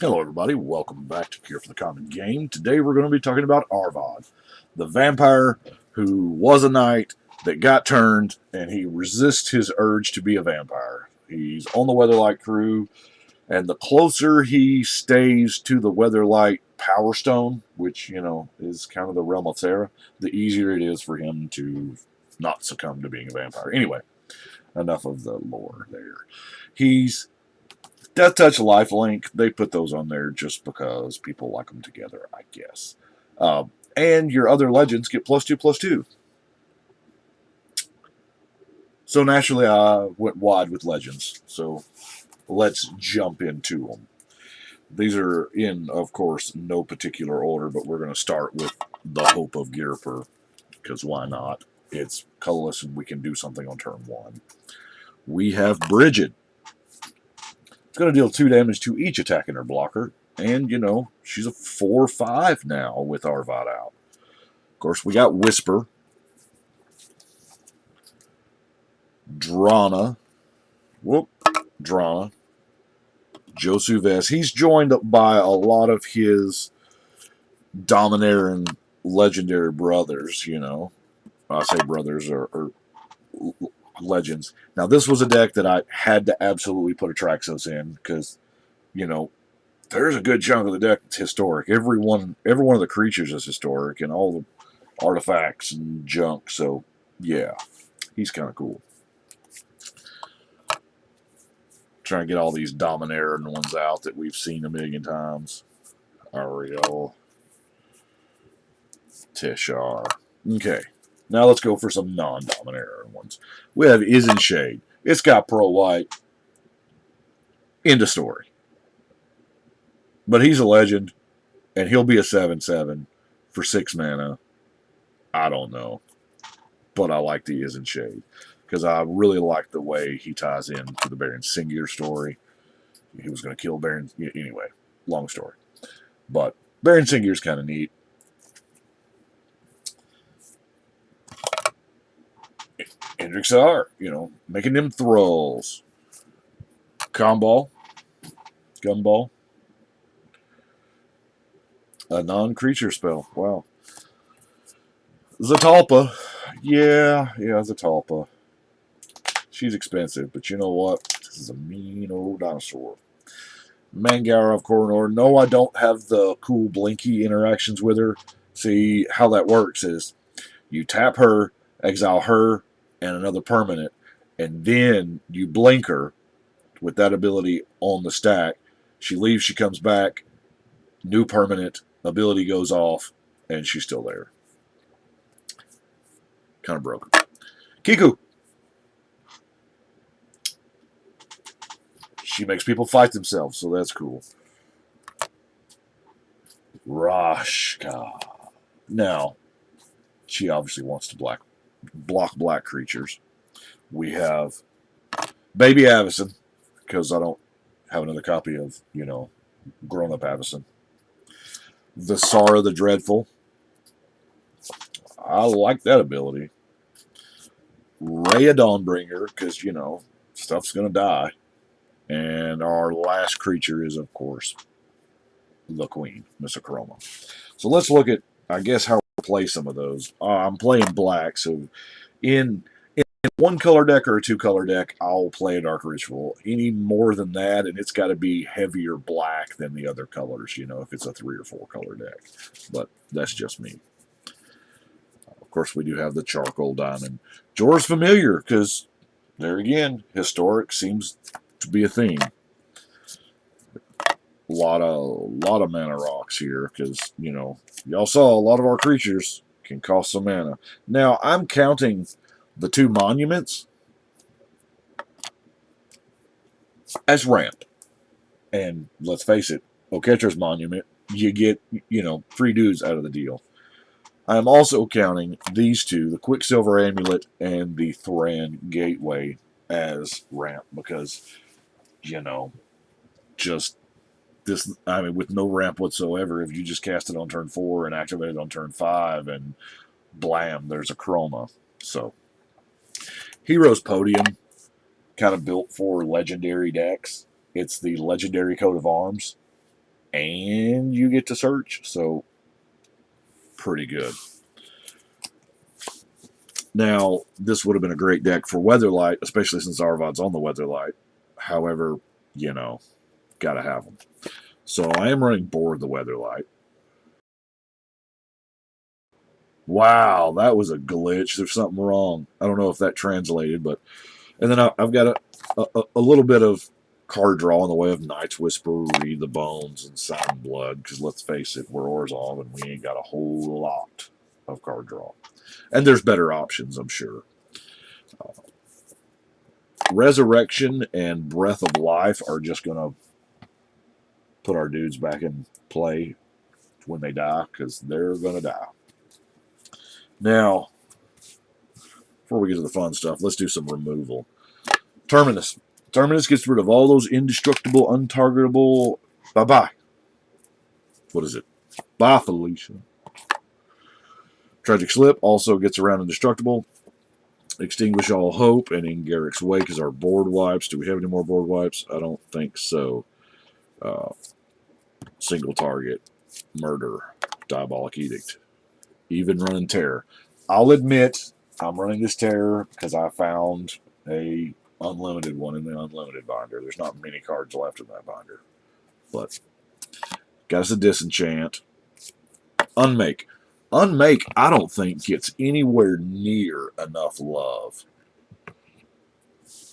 Hello, everybody. Welcome back to Cure for the Common Game. Today we're going to be talking about Arvad, the vampire who was a knight that got turned, and he resists his urge to be a vampire. He's on the Weatherlight crew, and the closer he stays to the Weatherlight Power Stone, which, is kind of the realm of Sarah, the easier it is for him to not succumb to being a vampire. Anyway, enough of the lore there. He's Death Touch Lifelink, they put those on there just because people like them together, I guess. And your other legends get +2/+2. So naturally, I went wide with legends. So let's jump into them. These are in, of course, no particular order, but we're going to start with the Hope of Girper, because why not? It's colorless and we can do something on turn one. We have Bridget. It's going to deal 2 damage to each attacking her blocker. And, she's a 4/5 now with Arvad out. Of course, we got Whisper, Drana, Josuves. He's joined by a lot of his Dominator and Legendary brothers, I say brothers or legends. Now, this was a deck that I had to absolutely put a Traxos in because, there's a good chunk of the deck that's historic. Every one of the creatures is historic, and all the artifacts and junk. So, yeah, he's kind of cool. Trying to get all these Dominator ones out that we've seen a million times. Ariel, Tishar. Okay, now let's go for some non-Dominator ones. We have Izen Shade. It's got Pro White. End of story. But he's a legend, and he'll be a 7/7 for 6 mana. I don't know. But I like the Izen Shade because I really like the way he ties in to the Baron Singier story. He was going to kill Baron. Anyway, long story. But Baron Singier's kind of neat. Hendrixar, making them thralls. Gumball. A non-creature spell. Wow. Zatalpa. Yeah, Zatalpa. She's expensive, but you know what? This is a mean old dinosaur. Mangara of Coronor. No, I don't have the cool Blinky interactions with her. See, how that works is you tap her, exile her, and another permanent, and then you blink her with that ability on the stack. She leaves, she comes back, new permanent, ability goes off, and she's still there. Kind of broken. Kiku. She makes people fight themselves, so that's cool. Rashka. Now, she obviously wants to block black creatures. We have Baby Avison, because I don't have another copy of, Grown Up Avison. The Sara the Dreadful. I like that ability. Rhea Dawnbringer, because, stuff's going to die. And our last creature is, of course, the Queen, Miss Acroma. So let's look at, I guess, how we play some of those. I'm playing black, so in one color deck or a 2-color deck, I'll play a Dark Ritual. Any more than that, and it's got to be heavier black than the other colors, if it's a 3 or 4-color deck. But that's just me. Of course, we do have the Charcoal Diamond. Jor's familiar, because, there again, historic seems to be a theme. A lot of mana rocks here, because, y'all saw a lot of our creatures can cost some mana. Now, I'm counting the 2 monuments as ramp. And let's face it, Oketra's monument, you get, 3 dudes out of the deal. I'm also counting these 2, the Quicksilver Amulet and the Thran Gateway, as ramp because, just this, with no ramp whatsoever, if you just cast it on turn 4 and activate it on turn 5, and blam, there's a chroma. So, Heroes Podium, kind of built for legendary decks. It's the legendary coat of arms. and you get to search. So, pretty good. Now, this would have been a great deck for Weatherlight, especially since Arvod's on the Weatherlight. However, you know, gotta have them. So I am running Board the Weatherlight. Wow, that was a glitch. There's something wrong. I don't know if that translated, but... And then I've got a little bit of card draw in the way of Night's Whisper, Read the Bones, and Sound Blood, because let's face it, we're Orzhov, and we ain't got a whole lot of card draw. And there's better options, I'm sure. Resurrection and Breath of Life are just going to put our dudes back in play when they die, because they're going to die. Now, before we get to the fun stuff, let's do some removal. Terminus. Terminus gets rid of all those indestructible, untargetable... Bye-bye. What is it? Bye, Felicia. Tragic Slip also gets around indestructible. Extinguish All Hope and In Garrick's Wake is our board wipes. Do we have any more board wipes? I don't think so. Single Target. Murder. Diabolic Edict. Even Running Terror. I'll admit I'm running this Terror because I found a unlimited one in the unlimited binder. There's not many cards left in that binder. But got us a Disenchant. Unmake. Unmake, I don't think, gets anywhere near enough love.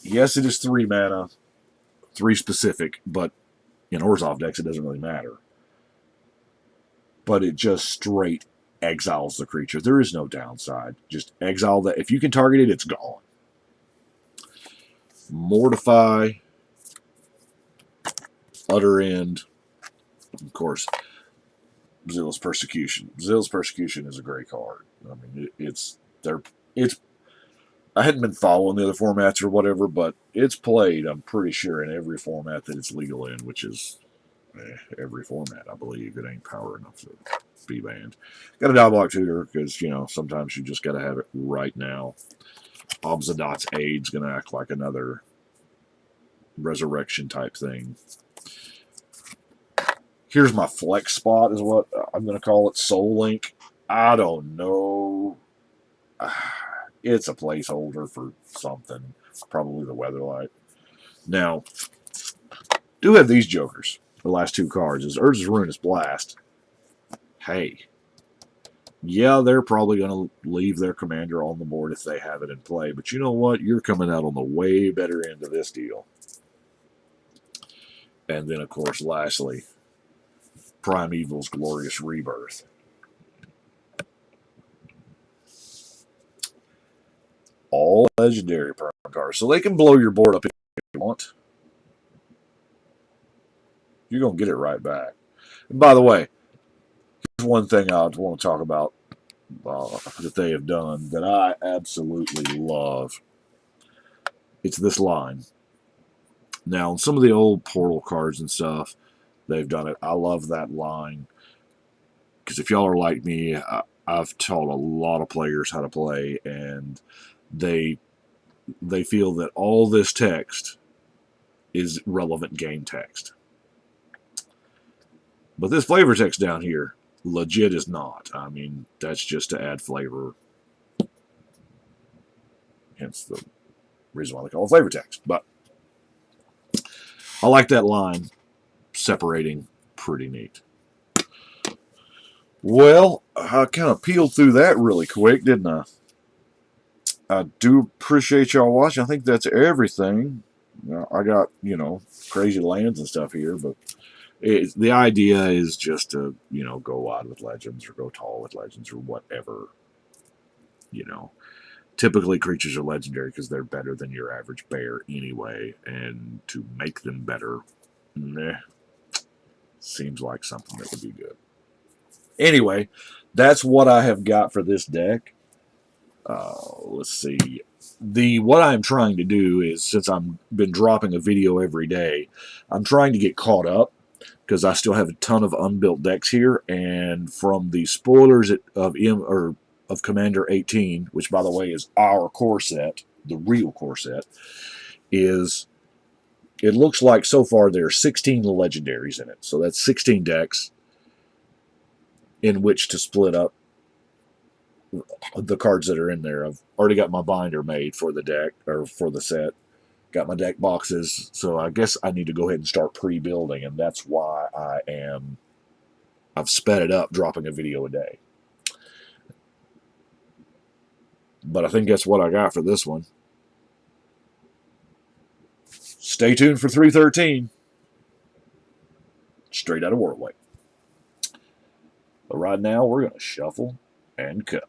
Yes, it is 3 mana, 3 specific, but in Orzhov decks it doesn't really matter. But it just straight exiles the creature. There is no downside. Just exile that. If you can target it, it's gone. Mortify. Utter End. Of course, Zealous Persecution. Zealous Persecution is a great card. I mean, it's I hadn't been following the other formats or whatever, but it's played, I'm pretty sure, in every format that it's legal in, which is every format, I believe. It ain't power enough to be banned. Got a Diabolic Tutor, because, you know, sometimes you just got to have it right now. Obzadot's Aid's going to act like another resurrection type thing. Here's my flex spot, is what I'm going to call it. Soul Link. I don't know. It's a placeholder for something. Probably the Weatherlight. Now, do have these jokers. The last 2 cards is Urza's Ruinous Blast. Hey. Yeah, they're probably going to leave their commander on the board if they have it in play. But you know what? You're coming out on the way better end of this deal. And then, of course, lastly, Primeval's Glorious Rebirth. All legendary permanent cards. So they can blow your board up if you want. You're going to get it right back. And by the way, here's one thing I want to talk about that they have done that I absolutely love. It's this line. Now, some of the old Portal cards and stuff, they've done it. I love that line. Because if y'all are like me, I've taught a lot of players how to play, and they feel that all this text is relevant game text. But this flavor text down here, legit is not. I mean, that's just to add flavor. Hence the reason why they call it flavor text. But I like that line separating. Pretty neat. Well, I kind of peeled through that really quick, didn't I? I do appreciate y'all watching. I think that's everything. I got, you know, crazy lands and stuff here, but the idea is just to, you know, go wide with Legends or go tall with Legends or whatever. You know, typically creatures are legendary because they're better than your average bear anyway, and to make them better, seems like something that would be good. Anyway, that's what I have got for this deck. Let's see. What I'm trying to do is, since I've been dropping a video every day, I'm trying to get caught up because I still have a ton of unbuilt decks here. And from the spoilers of Commander 18, which by the way is our core set, the real core set, is It looks like so far there are 16 legendaries in it. So that's 16 decks in which to split up the cards that are in there. I've already got my binder made for the deck, or for the set. Got my deck boxes, so I guess I need to go ahead and start pre-building, and that's why I've sped it up, dropping a video a day. But I think that's what I got for this one. Stay tuned for 313. Straight out of Warwick. But right now, we're going to shuffle and cut.